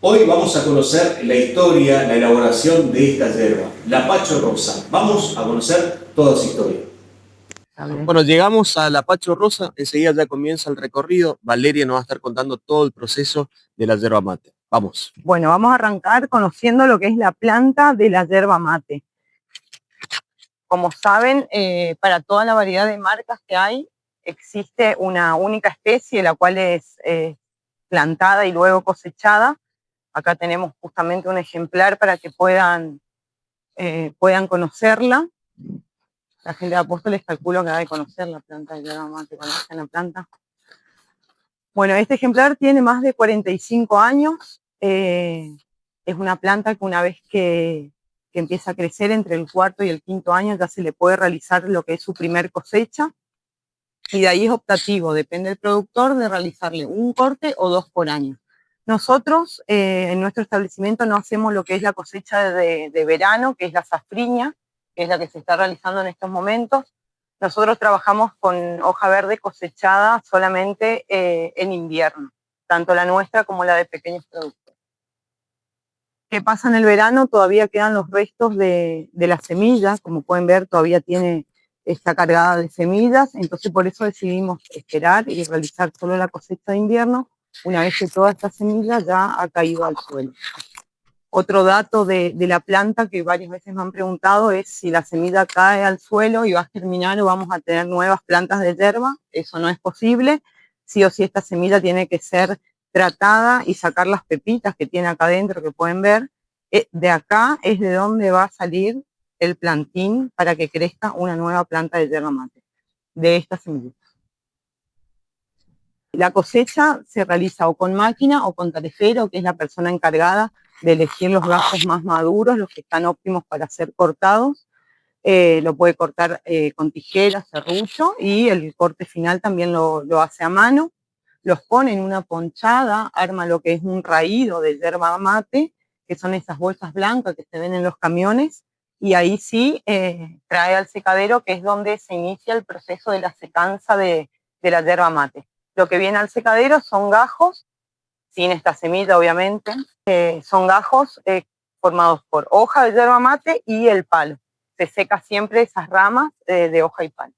Hoy vamos a conocer la historia, la elaboración de esta yerba, la Pacho Rosa. Vamos a conocer toda su historia. Bueno, llegamos a la Pacho Rosa, enseguida ya comienza el recorrido. Valeria nos va a estar contando todo el proceso de la yerba mate. Vamos. Bueno, vamos a arrancar conociendo lo que es la planta de la yerba mate. Como saben, para toda la variedad de marcas que hay, existe una única especie, la cual es plantada y luego cosechada. Acá tenemos justamente un ejemplar para que puedan conocerla. La gente de Apóstoles calculo que ha de conocer la planta de yerba mate. ¿Conocen la planta? Bueno, este ejemplar tiene más de 45 años. Es una planta que una vez que empieza a crecer entre el cuarto y el quinto año ya se le puede realizar lo que es su primer cosecha. Y de ahí es optativo, depende del productor de realizarle un corte o 2 por año. Nosotros en nuestro establecimiento no hacemos lo que es la cosecha de verano, que es la safriña, que es la que se está realizando en estos momentos. Nosotros trabajamos con hoja verde cosechada solamente en invierno, tanto la nuestra como la de pequeños productores. ¿Qué pasa en el verano? Todavía quedan los restos de las semillas, como pueden ver todavía está cargada de semillas, entonces por eso decidimos esperar y realizar solo la cosecha de invierno, una vez que toda esta semilla ya ha caído al suelo. Otro dato de la planta que varias veces me han preguntado es si la semilla cae al suelo y va a germinar o vamos a tener nuevas plantas de yerba. Eso no es posible. Sí o sí esta semilla tiene que ser tratada y sacar las pepitas que tiene acá adentro que pueden ver. De acá es de donde va a salir el plantín para que crezca una nueva planta de yerba mate, de esta semilla. La cosecha se realiza o con máquina o con tarefero, que es la persona encargada de elegir los gajos más maduros, los que están óptimos para ser cortados. Lo puede cortar con tijeras, serrucho, y el corte final también lo hace a mano. Los pone en una ponchada, arma lo que es un raído de yerba mate, que son esas bolsas blancas que se ven en los camiones, y ahí sí trae al secadero, que es donde se inicia el proceso de la secanza de la yerba mate. Lo que viene al secadero son gajos, sin esta semilla obviamente, son gajos formados por hoja de yerba mate y el palo. Se seca siempre esas ramas de hoja y palo.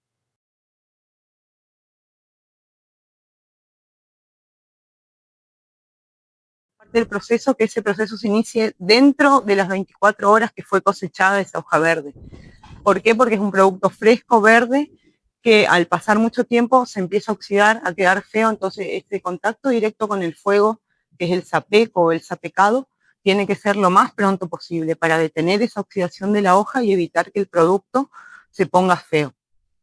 Parte del proceso, que ese proceso se inicie dentro de las 24 horas que fue cosechada esa hoja verde. ¿Por qué? Porque es un producto fresco, verde, que al pasar mucho tiempo se empieza a oxidar, a quedar feo, entonces este contacto directo con el fuego, que es el sapeco o el sapecado, tiene que ser lo más pronto posible para detener esa oxidación de la hoja y evitar que el producto se ponga feo.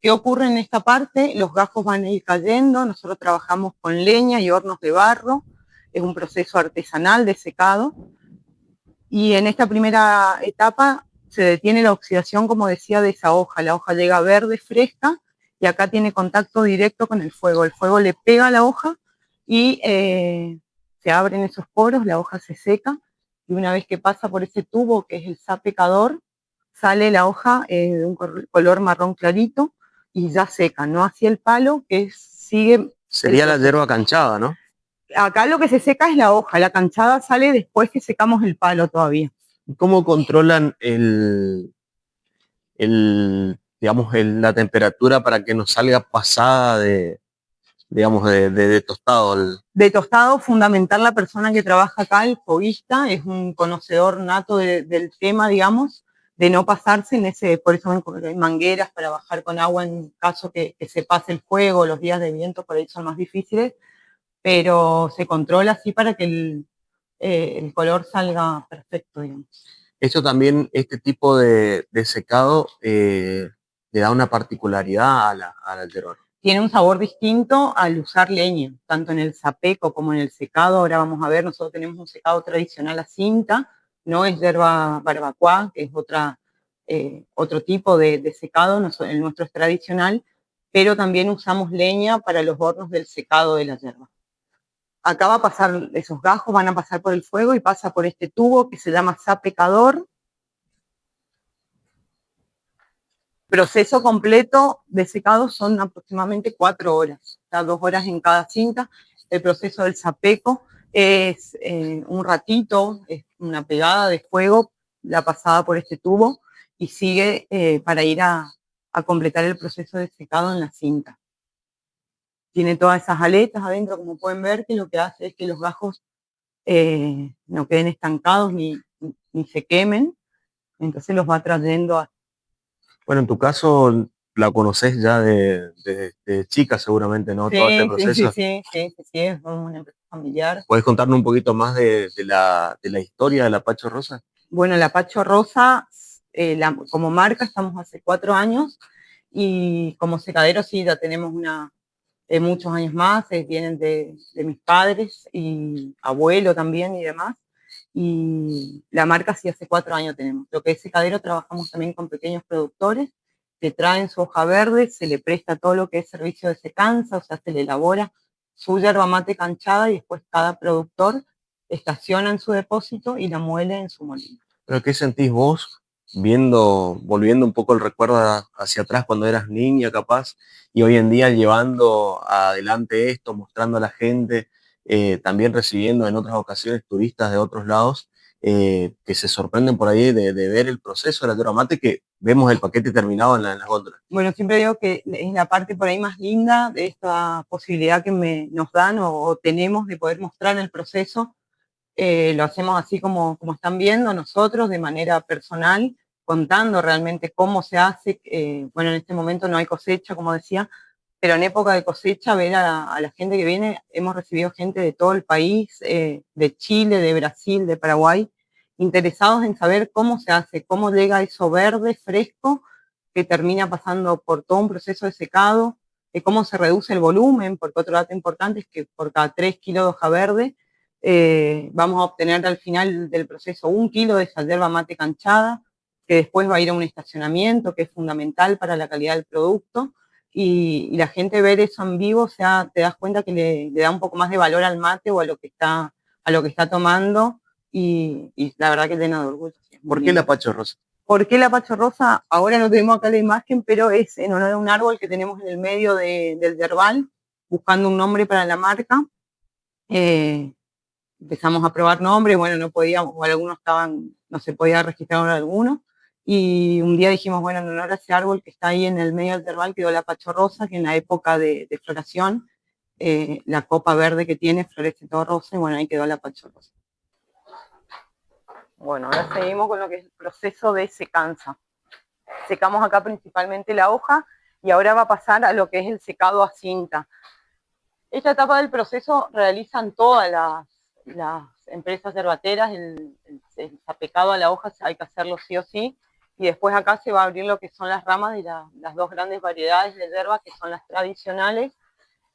¿Qué ocurre en esta parte? Los gajos van a ir cayendo, nosotros trabajamos con leña y hornos de barro, es un proceso artesanal de secado, y en esta primera etapa se detiene la oxidación, como decía, de esa hoja. La hoja llega verde, fresca, y acá tiene contacto directo con el fuego. El fuego le pega a la hoja y se abren esos poros, la hoja se seca, y una vez que pasa por ese tubo, que es el sapecador, sale la hoja de un color marrón clarito y ya seca, no hacia el palo, que sigue... Sería la yerba canchada, ¿no? Acá lo que se seca es la hoja, la canchada sale después que secamos el palo todavía. ¿Cómo controlan la temperatura para que no salga pasada de tostado? De tostado, fundamental la persona que trabaja acá, el foguista, es un conocedor nato del tema, digamos, de no pasarse en ese, por eso hay mangueras para bajar con agua en caso que se pase el fuego, los días de viento por ahí son más difíciles, pero se controla así para que el color salga perfecto, digamos. Esto también, este tipo de secado, le da una particularidad a la yerba. Tiene un sabor distinto al usar leña, tanto en el sapeco como en el secado. Ahora vamos a ver, nosotros tenemos un secado tradicional a cinta, no es yerba barbacoa, que es otro tipo de secado, el nuestro es tradicional, pero también usamos leña para los hornos del secado de la yerba. Acá va a pasar, esos gajos van a pasar por el fuego y pasa por este tubo que se llama sapecador. Proceso completo de secado son aproximadamente 4 horas, 2 horas en cada cinta. El proceso del sapeco Es un ratito, es una pegada de fuego, la pasada por este tubo y sigue para ir a completar el proceso de secado en la cinta. Tiene todas esas aletas adentro, como pueden ver, que lo que hace es que los gajos no queden estancados ni se quemen, entonces los va trayendo a... Bueno, en tu caso la conoces ya de chica seguramente, ¿no? Todo este proceso. Sí, es una empresa familiar. ¿Puedes contarnos un poquito más de la historia de la Pacho Rosa? Bueno, la Pacho Rosa, como marca estamos hace 4 años y como secadero sí, ya tenemos muchos años más, vienen de mis padres y abuelo también y demás. Y la marca sí hace 4 años tenemos. Lo que es secadero trabajamos también con pequeños productores que traen su hoja verde, se le presta todo lo que es servicio de secanza, o sea, se le elabora su yerba mate canchada y después cada productor estaciona en su depósito y la muele en su molino. ¿Pero qué sentís vos volviendo un poco el recuerdo hacia atrás cuando eras niña capaz, y hoy en día llevando adelante esto, mostrando a la gente, también recibiendo en otras ocasiones turistas de otros lados, que se sorprenden por ahí de ver el proceso de la yerba mate, que vemos el paquete terminado en las góndolas? Bueno, siempre digo que es la parte por ahí más linda de esta posibilidad que nos dan o tenemos de poder mostrar el proceso. Lo hacemos así como están viendo nosotros, de manera personal, contando realmente cómo se hace. Bueno, en este momento no hay cosecha, como decía, pero en época de cosecha, ver a la gente que viene, hemos recibido gente de todo el país, de Chile, de Brasil, de Paraguay, interesados en saber cómo se hace, cómo llega eso verde, fresco, que termina pasando por todo un proceso de secado, cómo se reduce el volumen, porque otro dato importante es que por cada 3 kilos de hoja verde, vamos a obtener al final del proceso 1 kilo de esa yerba mate canchada, que después va a ir a un estacionamiento, que es fundamental para la calidad del producto, y la gente ver eso en vivo, o sea, te das cuenta que le da un poco más de valor al mate o a lo que está tomando, y la verdad que llena de orgullo. ¿Por qué la Pacho Rosa? ¿Por qué la Pacho Rosa? Ahora no tenemos acá la imagen, pero es en honor a un árbol que tenemos en el medio del yerbal, buscando un nombre para la marca. Empezamos a probar nombres, bueno, no podíamos, o algunos no se podía registrar alguno, y un día dijimos, bueno, en honor a ese árbol que está ahí en el medio del yerbal quedó la Pacho Rosa, que en la época de floración, la copa verde que tiene florece todo rosa, y bueno, ahí quedó la Pacho Rosa. Bueno, ahora seguimos con lo que es el proceso de secanza. Secamos acá principalmente la hoja, y ahora va a pasar a lo que es el secado a cinta. Esta etapa del proceso realizan todas las empresas yerbateras, el sapecado a la hoja hay que hacerlo sí o sí, y después acá se va a abrir lo que son las ramas de las 2 grandes variedades de yerba, que son las tradicionales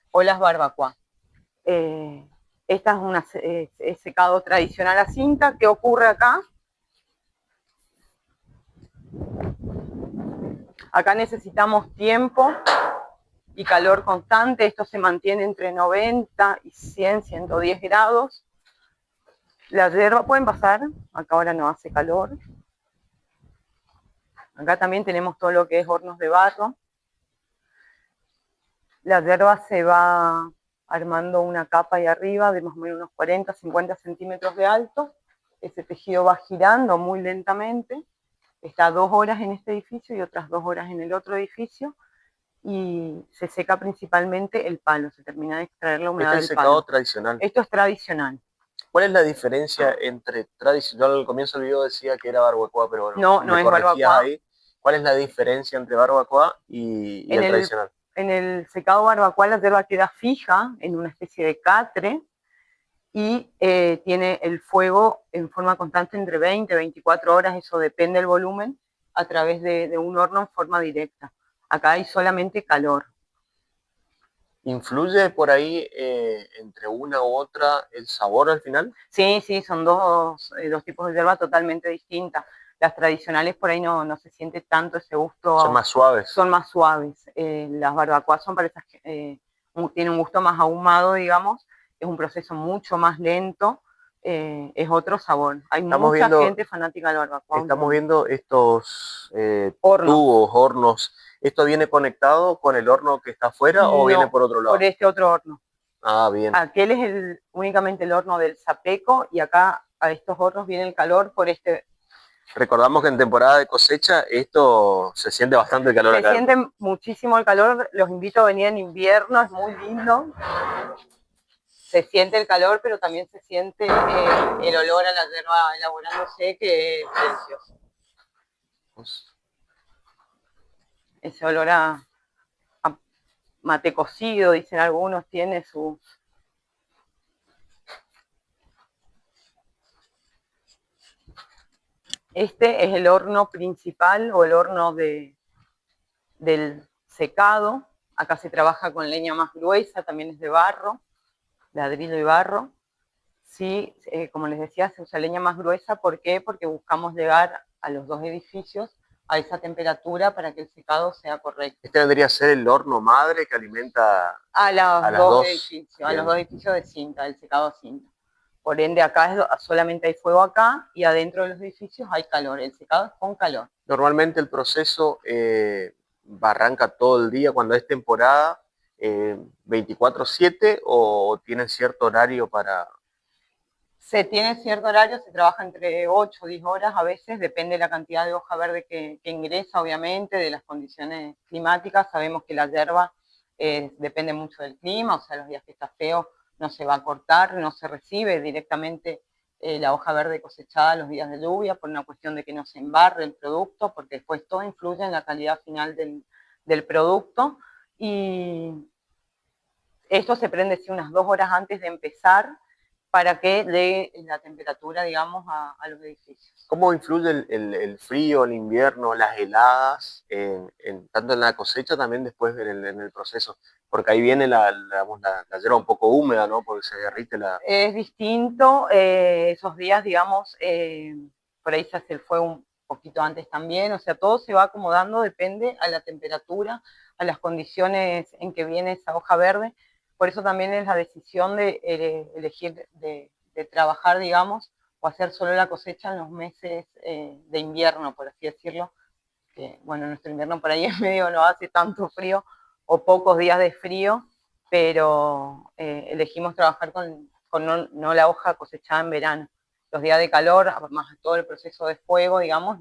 o las barbacoa. Esta es secado tradicional a cinta. ¿Qué ocurre acá? Acá necesitamos tiempo y calor constante. Esto se mantiene entre 90 y 100, 110 grados. La yerba pueden pasar, acá ahora no hace calor. Acá también tenemos todo lo que es hornos de barro. La yerba se va armando una capa ahí arriba de más o menos unos 40, 50 centímetros de alto. Ese tejido va girando muy lentamente. Está 2 horas en este edificio y otras 2 horas en el otro edificio. Y se seca principalmente el palo, se termina de extraer la humedad del palo. ¿Este es secado tradicional? Esto es tradicional. ¿Cuál es la diferencia entre tradicional? Al comienzo del video decía que era barbacoa, pero bueno, no es barbacoa. Ahí. ¿Cuál es la diferencia entre barbacoa y el tradicional? En el secado barbacoa la yerba queda fija en una especie de catre y tiene el fuego en forma constante entre 20 y 24 horas, eso depende del volumen, a través de un horno en forma directa. Acá hay solamente calor. ¿Influye por ahí entre una u otra el sabor al final? Sí, son dos tipos de yerba totalmente distintas. Las tradicionales por ahí no se siente tanto ese gusto. Son más suaves. Son más suaves. Las barbacoas son para esas que tienen un gusto más ahumado, digamos. Es un proceso mucho más lento. Es otro sabor. Hay mucha gente fanática de la barbacoa. Estamos viendo estos tubos, hornos. ¿Esto viene conectado con el horno que está afuera o viene por otro lado? Por este otro horno. Ah, bien. Aquel es únicamente el horno del Zapeco y acá a estos hornos viene el calor por este. Recordamos que en temporada de cosecha esto se siente bastante el calor Se acá. siente muchísimo el calor, los invito a venir en invierno, es muy lindo. Se siente el calor, pero también se siente el olor a la hierba elaborándose, que es delicioso. Ese olor a mate cocido, dicen algunos, tiene su... Este es el horno principal o el horno del secado. Acá se trabaja con leña más gruesa, también es de barro, ladrillo y barro. Sí, como les decía, se usa leña más gruesa. ¿Por qué? Porque buscamos llegar a los dos edificios a esa temperatura para que el secado sea correcto. Este vendría a ser el horno madre que alimenta A a los las dos dos. edificios, Bien. a los dos edificios de cinta, el secado a cinta. Por ende, acá solamente hay fuego acá y adentro de los edificios hay calor. El secado es con calor. Normalmente el proceso arranca todo el día cuando es temporada, 24/7 o tienen cierto horario para... Se tiene cierto horario, se trabaja entre 8 o 10 horas a veces, depende de la cantidad de hoja verde que ingresa, obviamente, de las condiciones climáticas. Sabemos que la hierba depende mucho del clima, o sea, los días que está feo no se va a cortar, no se recibe directamente la hoja verde cosechada los días de lluvia por una cuestión de que no se embarre el producto, porque después todo influye en la calidad final del producto. Y esto se prende sí, unas 2 horas antes de empezar, para que dé la temperatura, digamos, a los edificios. ¿Cómo influye el frío, el invierno, las heladas, tanto en la cosecha también después en el proceso? Porque ahí viene la hierba un poco húmeda, ¿no? Porque se derrite la... Es distinto, esos días, digamos, por ahí se hace el fuego un poquito antes también, o sea, todo se va acomodando, depende a la temperatura, a las condiciones en que viene esa hoja verde. Por eso también es la decisión de elegir de trabajar, digamos, o hacer solo la cosecha en los meses de invierno, por así decirlo. Que, bueno, nuestro invierno por ahí en medio no hace tanto frío o pocos días de frío, pero elegimos trabajar con no la hoja cosechada en verano. Los días de calor, más todo el proceso de fuego, digamos,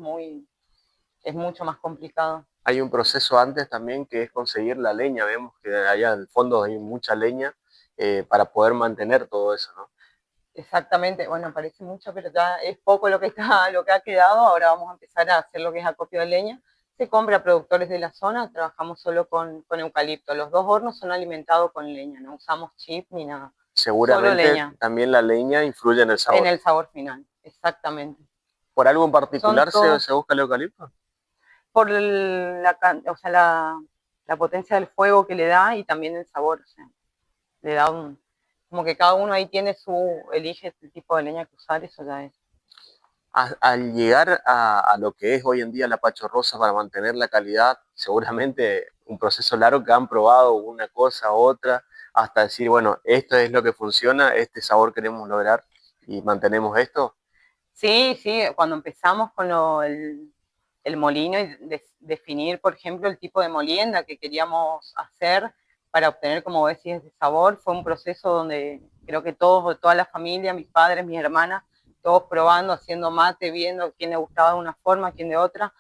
es mucho más complicado. Hay un proceso antes también que es conseguir la leña. Vemos que allá al fondo hay mucha leña para poder mantener todo eso, ¿no? Exactamente, bueno, parece mucho, pero ya es poco lo que ha quedado. Ahora vamos a empezar a hacer lo que es acopio de leña. Se compra a productores de la zona, trabajamos solo con eucalipto. Los dos hornos son alimentados con leña, no usamos chip ni nada. Seguramente solo leña. También la leña influye en el sabor. En el sabor final, exactamente. ¿Por algo en particular todos, se busca el eucalipto? Por o sea, la potencia del fuego que le da y también el sabor. O sea, le da como que cada uno ahí tiene elige el tipo de leña que usar, eso ya es. Al llegar a lo que es hoy en día la pachorrosa para mantener la calidad, seguramente un proceso largo que han probado una cosa, otra, hasta decir, bueno, esto es lo que funciona, este sabor queremos lograr y mantenemos esto. Sí, sí, cuando empezamos con el molino y definir, por ejemplo, el tipo de molienda que queríamos hacer para obtener, como decís, ese sabor, fue un proceso donde creo que toda la familia, mis padres, mis hermanas, todos probando, haciendo mate, viendo a quién le gustaba de una forma, a quién de otra.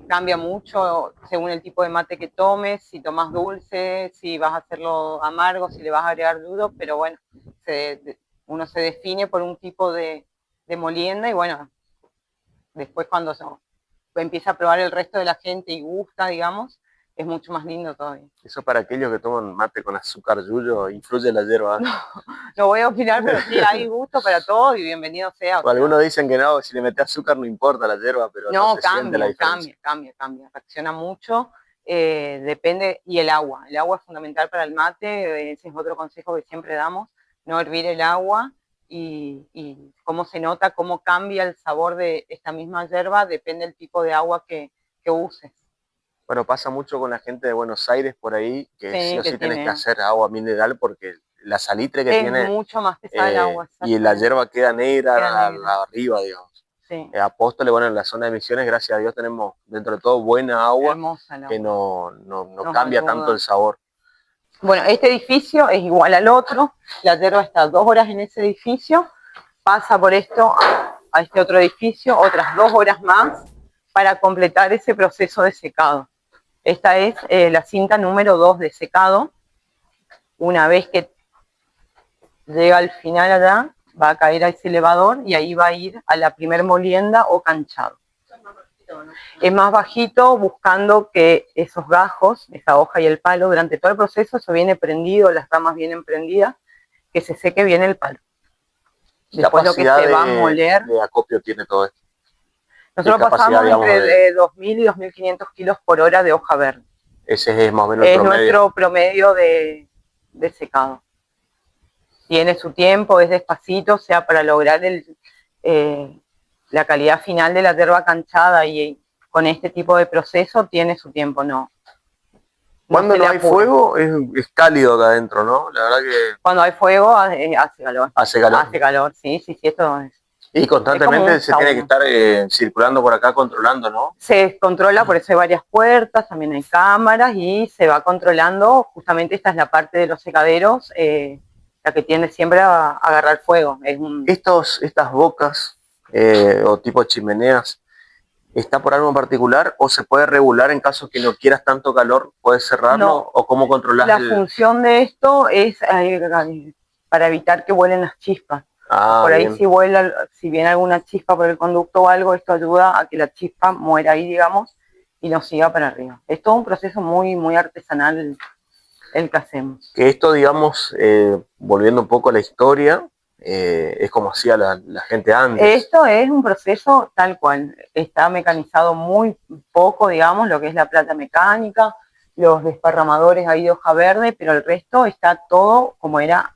Cambia mucho según el tipo de mate que tomes, si tomas dulce, si vas a hacerlo amargo, si le vas a agregar duro, pero bueno, uno se define por un tipo de molienda y bueno, después cuando empieza a probar el resto de la gente y gusta, digamos, es mucho más lindo todavía. Eso para aquellos que toman mate con azúcar yuyo, influye la hierba. No voy a opinar, pero sí, hay gusto para todo y bienvenido sea. Algunos dicen que no, si le metes azúcar no importa la hierba, pero no se siente la diferencia. Cambia, reacciona mucho, depende, y el agua es fundamental para el mate, ese es otro consejo que siempre damos, no hervir el agua. Y cómo se nota, cómo cambia el sabor de esta misma hierba, depende del tipo de agua que uses. Bueno, pasa mucho con la gente de Buenos Aires por ahí, que sí o sí tenés que hacer agua mineral porque la salitre que tiene es mucho más pesada el agua. Y la hierba queda negra, arriba, digamos. Sí. Apóstoles, bueno, en la zona de Misiones, gracias a Dios, tenemos dentro de todo buena agua, hermosa el agua, que no cambia tanto el sabor. Bueno, este edificio es igual al otro, la yerba está 2 horas en ese edificio, pasa por esto a este otro edificio, otras 2 horas más para completar ese proceso de secado. Esta es la cinta número 2 de secado. Una vez que llega al final allá, va a caer a ese elevador y ahí va a ir a la primer molienda o canchado. Es más bajito, buscando que esos gajos, esa hoja y el palo, durante todo el proceso eso viene prendido, las ramas vienen prendidas, que se seque bien el palo. Después lo que se va a moler. ¿De acopio tiene todo esto? Nosotros pasamos entre 2.000 y 2.500 kilos por hora de hoja verde. Ese es más o menos el promedio. Es nuestro promedio de secado. Tiene su tiempo, es despacito, o sea, para lograr la calidad final de la yerba canchada y con este tipo de proceso tiene su tiempo, no. Cuando no hay fuego es cálido acá adentro, ¿no? La verdad que... Cuando hay fuego hace calor. Hace calor. Hace calor, sí, esto es... Y constantemente se tiene que estar circulando por acá controlando, ¿no? Se controla, por eso hay varias puertas, también hay cámaras y se va controlando. Justamente esta es la parte de los secaderos, la que tiende siempre a agarrar fuego. Estas bocas o tipo chimeneas, ¿está por algo en particular o se puede regular en caso que no quieras tanto calor? ¿Puedes cerrarlo? No, ¿O cómo controlas? La función de esto es para evitar que vuelen las chispas. Por ahí bien. Si viene alguna chispa por el conducto o algo, esto ayuda a que la chispa muera ahí, digamos, y no siga para arriba. Es todo un proceso muy, muy artesanal el que hacemos. Que esto, digamos, volviendo un poco a la historia, es como hacía la gente antes. Esto es un proceso tal cual. Está mecanizado muy poco, digamos, lo que es la plata mecánica, los desparramadores ahí de hoja verde, pero el resto está todo como era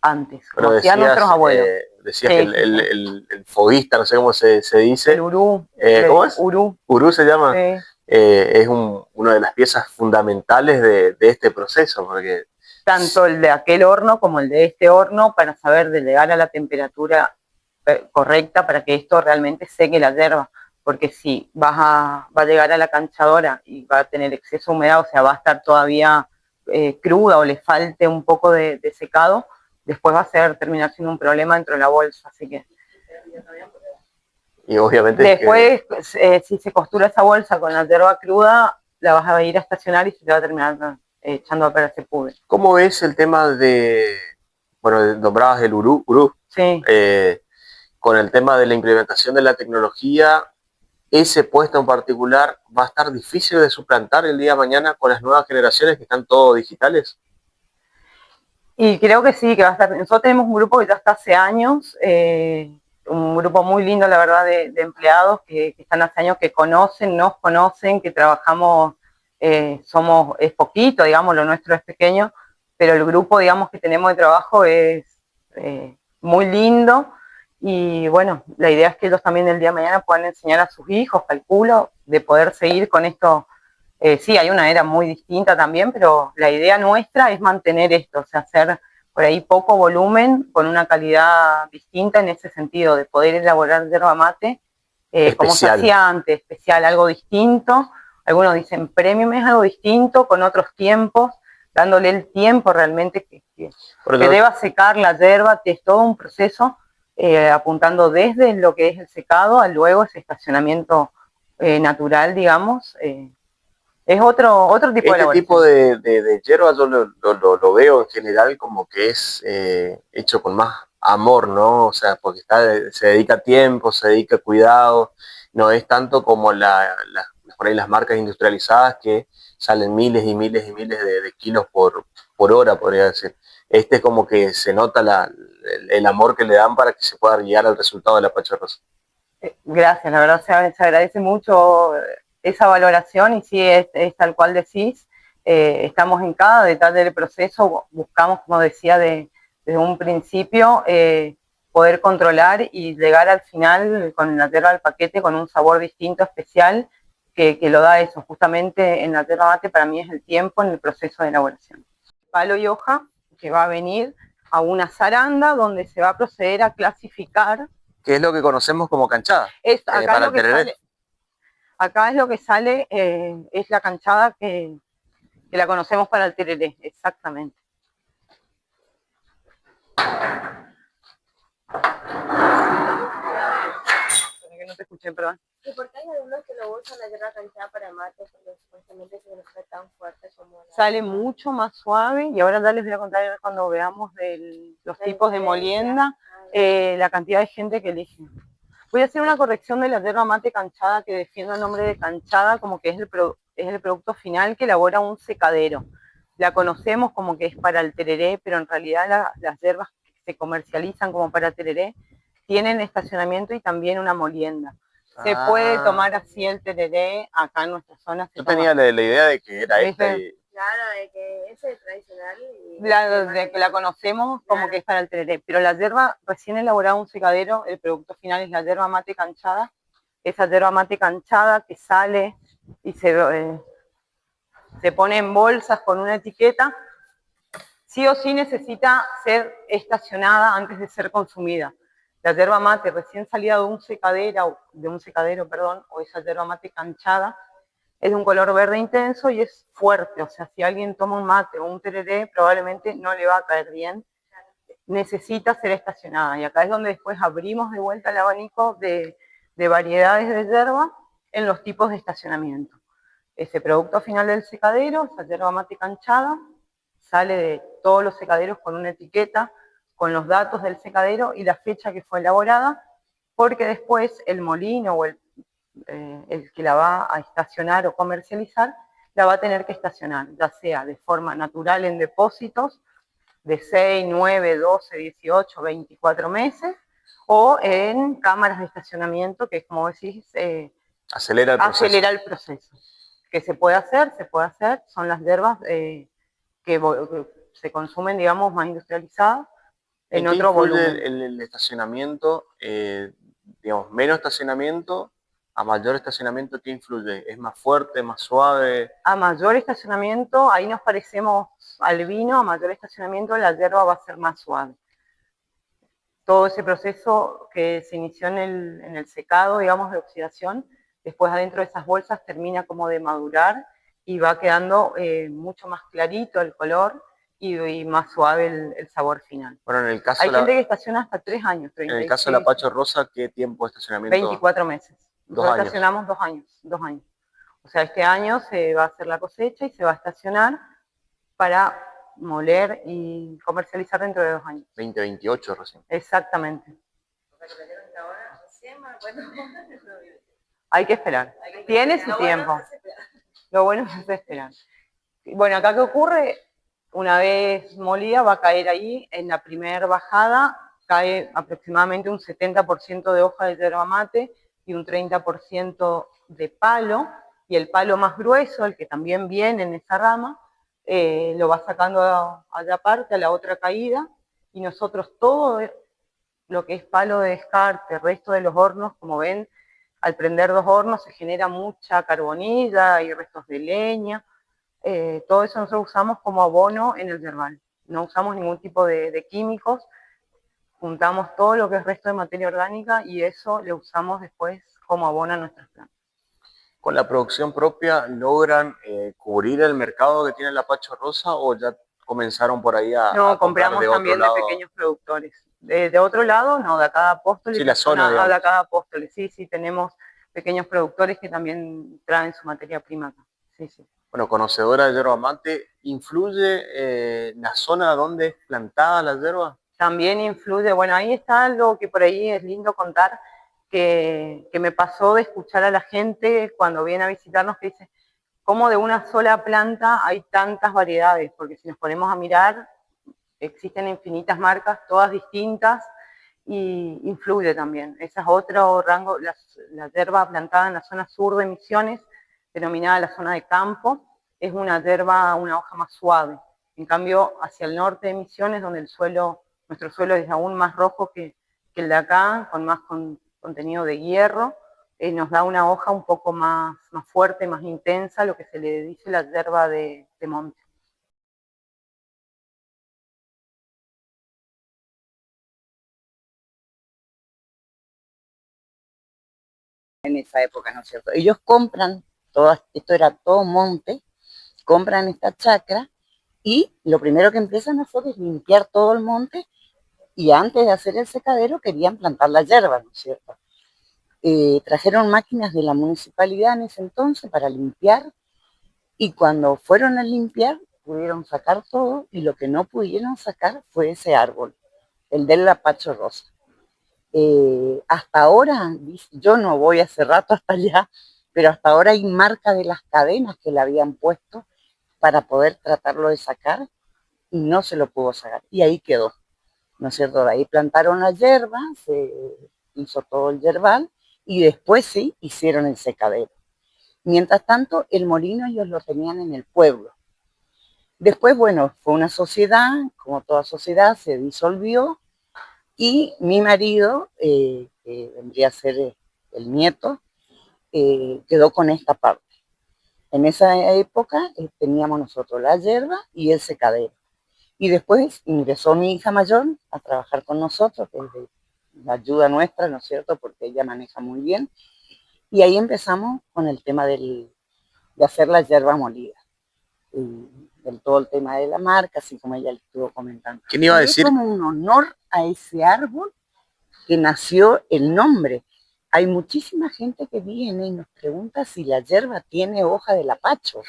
antes, como hacían nuestros abuelos. Decías que el foguista, no sé cómo se dice. El urú. ¿Cómo es? Urú. Urú se llama. Sí. Es una de las piezas fundamentales de este proceso, porque... Tanto el de aquel horno como el de este horno, para saber llegar a la temperatura correcta para que esto realmente seque la yerba. Porque si va a llegar a la canchadora y va a tener exceso de humedad, o sea, va a estar todavía cruda o le falte un poco de secado, después va a terminar siendo un problema dentro de la bolsa, así que... Y obviamente... Después, si se costura esa bolsa con la yerba cruda, la vas a ir a estacionar y se te va a terminar echando a perder, se pudre. ¿Cómo ves el tema nombrabas el urú? Sí. Con el tema de la implementación de la tecnología, ese puesto en particular va a estar difícil de suplantar el día de mañana con las nuevas generaciones que están todo digitales. Y creo que sí, que va a estar. Nosotros tenemos un grupo que ya está hace años, un grupo muy lindo, la verdad, de empleados que están hace años, que nos conocen, que trabajamos, es poquito, digamos, lo nuestro es pequeño, pero el grupo, digamos, que tenemos de trabajo es muy lindo. Y bueno, la idea es que ellos también el día de mañana puedan enseñar a sus hijos, calculo, de poder seguir con esto. Sí, hay una era muy distinta también, pero la idea nuestra es mantener esto, o sea, hacer por ahí poco volumen con una calidad distinta en ese sentido, de poder elaborar yerba mate como se hacía antes, especial, algo distinto. Algunos dicen premium es algo distinto, con otros tiempos, dándole el tiempo realmente que deba secar la yerba, que es todo un proceso, apuntando desde lo que es el secado a luego ese estacionamiento natural, digamos. Es otro tipo de elaboración. Este tipo de yerba yo lo veo en general como que es hecho con más amor, ¿no? O sea, porque se dedica tiempo, se dedica cuidado, no es tanto como por ahí las marcas industrializadas que salen miles y miles y miles de kilos por hora, podría decir. Este es como que se nota el amor que le dan para que se pueda llegar al resultado de la Pacho Rosa. Gracias, la verdad se agradece mucho esa valoración y sí, es tal cual decís. Estamos en cada detalle del proceso, buscamos, como decía desde un principio, poder controlar y llegar al final con la yerba del paquete con un sabor distinto, especial, que lo da eso. Justamente en la yerba mate para mí es el tiempo en el proceso de elaboración. Palo y hoja que va a venir a una zaranda donde se va a proceder a clasificar. ¿Qué es lo que conocemos como canchada? Acá, acá es lo que sale, es la canchada que que la conocemos para el tereré, exactamente. Que no te escuché, perdón. ¿Y por qué hay algunos que lo usan la hierba canchada para mate? Porque supuestamente se no fue tan fuerte como la... Sale mucho más suave, y ahora ya les voy a contar cuando veamos los tipos de molienda, la cantidad de gente que elige. Voy a hacer una corrección de la yerba mate canchada, que defiendo el nombre de canchada como que es el producto final que elabora un secadero. La conocemos como que es para el tereré, pero en realidad las hierbas que se comercializan como para tereré tienen estacionamiento y también una molienda. Se puede tomar así el tereré, acá en nuestra zona. Yo tenía la idea de que era esta. Claro, de que ese es tradicional. De que la conocemos como que es para el tereré, pero la yerba recién elaborada un secadero, el producto final es la yerba mate canchada. Esa yerba mate canchada que sale y se pone en bolsas con una etiqueta, sí o sí necesita ser estacionada antes de ser consumida. La yerba mate recién salida de un secadero, o esa yerba mate canchada, es de un color verde intenso y es fuerte. O sea, si alguien toma un mate o un tereré, probablemente no le va a caer bien. Necesita ser estacionada. Y acá es donde después abrimos de vuelta el abanico de variedades de yerba en los tipos de estacionamiento. Ese producto final del secadero, esa yerba mate canchada, sale de todos los secaderos con una etiqueta, con los datos del secadero y la fecha que fue elaborada, porque después el molino o el que la va a estacionar o comercializar, la va a tener que estacionar, ya sea de forma natural en depósitos de 6, 9, 12, 18, 24 meses, o en cámaras de estacionamiento, que como decís, acelera el proceso. Que se puede hacer, son las hierbas que se consumen, digamos, más industrializadas, en otro volumen. El estacionamiento, digamos, menos estacionamiento a mayor estacionamiento? ¿Qué influye? ¿Es más fuerte, más suave? A mayor estacionamiento, ahí nos parecemos al vino, a mayor estacionamiento la hierba va a ser más suave. Todo ese proceso que se inició en el secado, digamos, de oxidación, después adentro de esas bolsas termina como de madurar y va quedando mucho más clarito el color y más suave el sabor final. Bueno, en el caso hay gente que estaciona hasta 3 años. 36, en el caso de la Pacho Rosa, ¿qué tiempo de estacionamiento? 24 meses. Nosotros estacionamos 2 años. O sea, este año se va a hacer la cosecha y se va a estacionar para moler y comercializar dentro de 2 años. 2028 recién. Exactamente. Hay que esperar. Tiene su tiempo. Lo bueno es esperar. Bueno, acá ¿qué ocurre? Una vez molida va a caer ahí, en la primera bajada cae aproximadamente un 70% de hoja de yerba mate y un 30% de palo, y el palo más grueso, el que también viene en esa rama, lo va sacando allá aparte, a la otra caída, y nosotros todo lo que es palo de descarte, el resto de los hornos, como ven, al prender 2 hornos se genera mucha carbonilla y restos de leña. Todo eso nosotros usamos como abono en el yerbal. No usamos ningún tipo de químicos, juntamos todo lo que es resto de materia orgánica y eso le usamos después como abono a nuestras plantas. ¿Con la producción propia logran cubrir el mercado que tiene la Pacho Rosa o ya comenzaron por ahí a No, compramos también de pequeños productores. De otro lado, no, de acá de Apóstoles. Sí, la zona, de acá de Apóstoles, sí, tenemos pequeños productores que también traen su materia prima acá. Sí. Bueno, conocedora de yerba mate, ¿influye la zona donde es plantada la yerba? También influye, bueno, ahí está algo que por ahí es lindo contar, que me pasó de escuchar a la gente cuando viene a visitarnos, que dice, ¿cómo de una sola planta hay tantas variedades? Porque si nos ponemos a mirar, existen infinitas marcas, todas distintas, y influye también. Ese es otro rango, la yerba plantada en la zona sur de Misiones, denominada la zona de campo, es una yerba, una hoja más suave. En cambio, hacia el norte de Misiones, donde nuestro suelo es aún más rojo que el de acá, con más contenido de hierro, nos da una hoja un poco más fuerte, más intensa, lo que se le dice la yerba de monte. En esa época, ¿no es cierto? Ellos compran, esto era todo monte, compran esta chacra y lo primero que empiezan a hacer es limpiar todo el monte y antes de hacer el secadero querían plantar la hierba, ¿no es cierto? Trajeron máquinas de la municipalidad en ese entonces para limpiar y cuando fueron a limpiar pudieron sacar todo y lo que no pudieron sacar fue ese árbol, el del lapacho rosa. Hasta ahora, yo no voy hace rato hasta allá, pero hasta ahora hay marca de las cadenas que le habían puesto para poder tratarlo de sacar y no se lo pudo sacar y ahí quedó, ¿no es cierto? De ahí plantaron la hierba, se hizo todo el yerbal y después sí hicieron el secadero. Mientras tanto, el molino ellos lo tenían en el pueblo. Después, bueno, fue una sociedad, como toda sociedad, se disolvió y mi marido, que vendría a ser el nieto, quedó con esta parte. En esa época teníamos nosotros la hierba y el secadero. Y después ingresó mi hija mayor a trabajar con nosotros, que es de la ayuda nuestra, ¿no es cierto? Porque ella maneja muy bien. Y ahí empezamos con el tema de hacer la hierba molida. Del todo el tema de la marca, así como ella le estuvo comentando. ¿Quién iba a decir? Es como un honor a ese árbol que nació el nombre. Hay muchísima gente que viene y nos pregunta si la hierba tiene hoja de lapacho.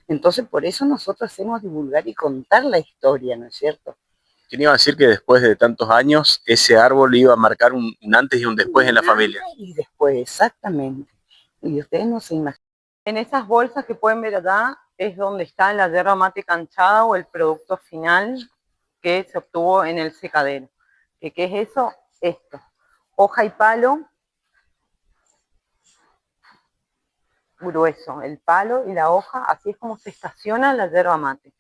Entonces, por eso nosotros hacemos divulgar y contar la historia, ¿no es cierto? ¿Quién iba a decir que después de tantos años ese árbol iba a marcar un antes y un después en la familia? Y después, exactamente. Y ustedes no se imaginan. En esas bolsas que pueden ver allá es donde está la yerba mate canchada o el producto final que se obtuvo en el secadero. ¿Qué es eso? Esto. Hoja y palo grueso, el palo y la hoja, así es como se estaciona la yerba mate.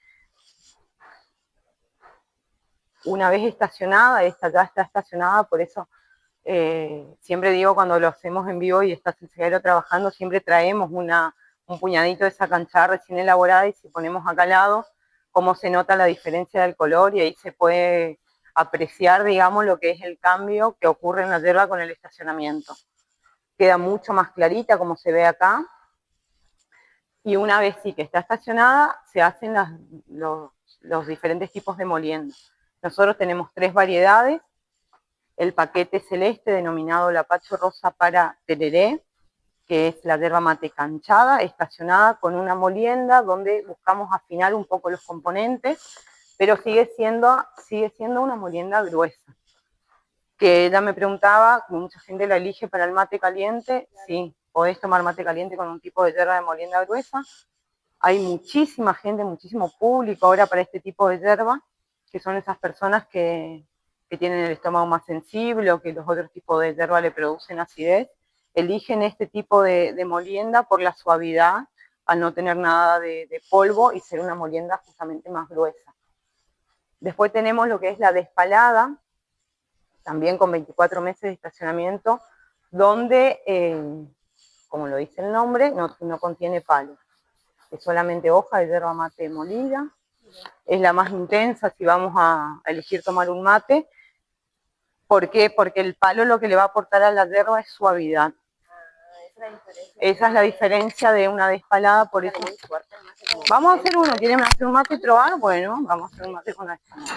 Una vez estacionada, esta ya está estacionada, por eso siempre digo cuando lo hacemos en vivo y está el secadero trabajando, siempre traemos un puñadito de esa canchada recién elaborada y si ponemos acá al lado, cómo se nota la diferencia del color y ahí se puede apreciar, digamos, lo que es el cambio que ocurre en la yerba con el estacionamiento. Queda mucho más clarita como se ve acá. Y una vez sí que está estacionada, se hacen los diferentes tipos de molienda. Nosotros tenemos 3 variedades. El paquete celeste denominado lapacho rosa para tereré, que es la yerba mate canchada, estacionada con una molienda donde buscamos afinar un poco los componentes, pero sigue siendo una molienda gruesa. Que ella me preguntaba, como mucha gente la elige para el mate caliente, sí, podés tomar mate caliente con un tipo de yerba de molienda gruesa. Hay muchísima gente, muchísimo público ahora para este tipo de yerba, que son esas personas que tienen el estómago más sensible o que los otros tipos de yerba le producen acidez. Eligen este tipo de molienda por la suavidad, al no tener nada de polvo y ser una molienda justamente más gruesa. Después tenemos lo que es la despalada, también con 24 meses de estacionamiento, donde, como lo dice el nombre, no contiene palo. Es solamente hoja de yerba mate molida. Es la más intensa si vamos a elegir tomar un mate. ¿Por qué? Porque el palo lo que le va a aportar a la yerba es suavidad. Esa es la diferencia de una despalada, por eso. Vamos a hacer uno. ¿Quieren hacer un mate y probar? Bueno, vamos a hacer un mate con la despalada.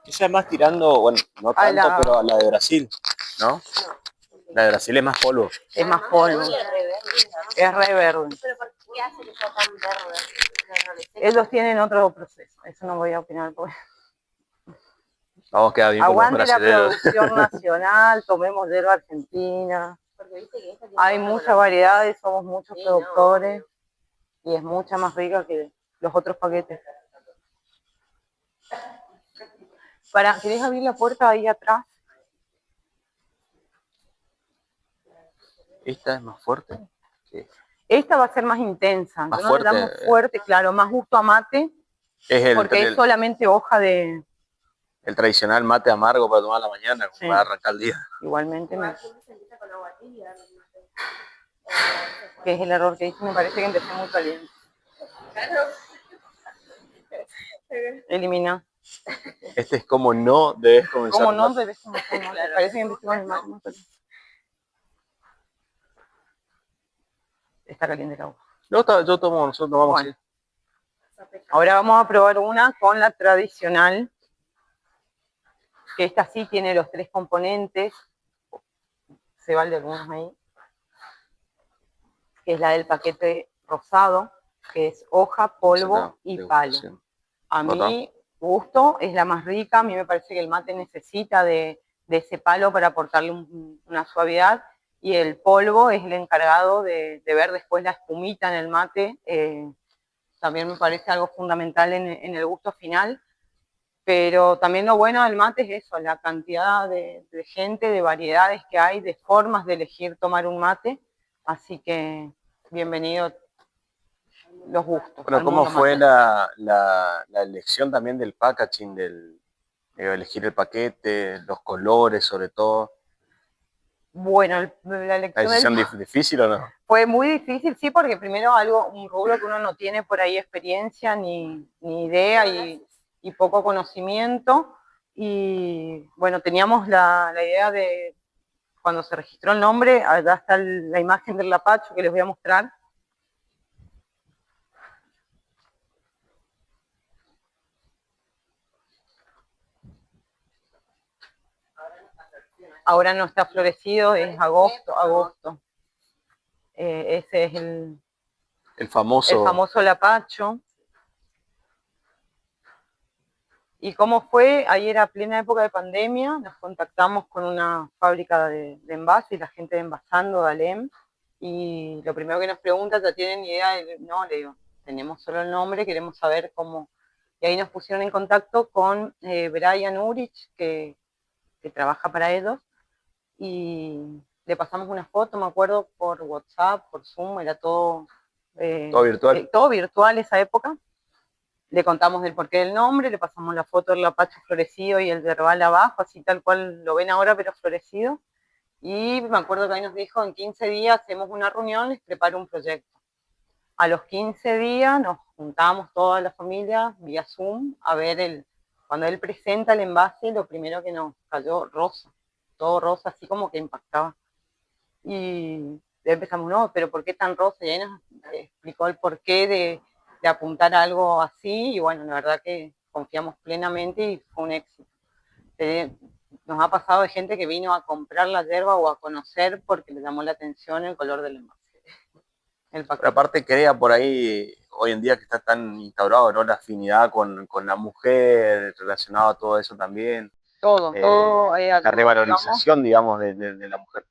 Esa es más tirando, bueno, no tanto, pero a la de Brasil, ¿no? La de Brasil es más polvo. Es más polvo. Es re verde. ¿Pero por qué hace que sea tan verde? Ellos tienen otro proceso. Eso no voy a opinar. Porque... Vamos, queda bien con los aguante la brasileños. producción nacional, tomemos yerba argentina. Hay muchas variedades, somos muchos productores y es mucha más rica que los otros paquetes. ¿Querés abrir la puerta ahí atrás? ¿Esta es más fuerte? Sí. Esta va a ser más intensa. Más no fuerte. Le damos fuerte, claro, más gusto a mate, porque es solamente hoja de... El tradicional mate amargo para tomar a la mañana, como Sí. para arrancar el día. Igualmente que es el error que hice, me parece que empecé muy caliente. Elimina. Este es como no debes comenzar. Como no debes comenzar, no. Parece que empecé con el mate muy caliente. está caliente el agua. Yo tomo, nosotros tomamos Bueno. así. Ahora vamos a probar una con la tradicional, que esta sí tiene los 3 componentes, se vale algunos ahí, que es la del paquete rosado, que es hoja, polvo y palo. A mi gusto es la más rica, a mí me parece que el mate necesita de ese palo para aportarle una suavidad, y el polvo es el encargado de ver después la espumita en el mate, también me parece algo fundamental en el gusto final. Pero también lo bueno del mate es eso, la cantidad de gente, de variedades que hay, de formas de elegir tomar un mate, así que bienvenido los gustos. Bueno, ¿cómo fue la elección también del packaging, del elegir el paquete, los colores sobre todo? Bueno, la elección ¿La decisión difícil o no? fue muy difícil, sí, porque primero un rubro que uno no tiene por ahí experiencia ni idea y poco conocimiento, y bueno, teníamos la idea de, cuando se registró el nombre, allá está la imagen del lapacho que les voy a mostrar. Ahora no está florecido, es agosto. Ese es el famoso lapacho. ¿Y cómo fue? Ahí era plena época de pandemia, nos contactamos con una fábrica de envases, la gente de Envasando, de Alem, y lo primero que nos pregunta, ¿ya tienen idea? No, le digo, tenemos solo el nombre, queremos saber cómo. Y ahí nos pusieron en contacto con Brian Urich, que trabaja para ellos, y le pasamos una foto, me acuerdo, por WhatsApp, por Zoom, era todo virtual. Todo virtual esa época. Le contamos del porqué del nombre, le pasamos la foto del lapacho florecido y el verbal abajo, así tal cual lo ven ahora, pero florecido. Y me acuerdo que ahí nos dijo, en 15 días hacemos una reunión, les preparo un proyecto. A los 15 días nos juntamos toda la familia vía Zoom a ver cuando él presenta el envase, lo primero que nos cayó rosa, todo rosa, así como que impactaba. Y empezamos, no, pero ¿por qué tan rosa? Y ahí nos explicó el porqué de apuntar a algo así, y bueno, la verdad que confiamos plenamente y fue un éxito. Nos ha pasado de gente que vino a comprar la yerba o a conocer porque le llamó la atención el color del envase. Pero aparte crea por ahí, hoy en día que está tan instaurado, ¿no? La afinidad con la mujer, relacionado a todo eso también. Todo. La revalorización, digamos, de la mujer.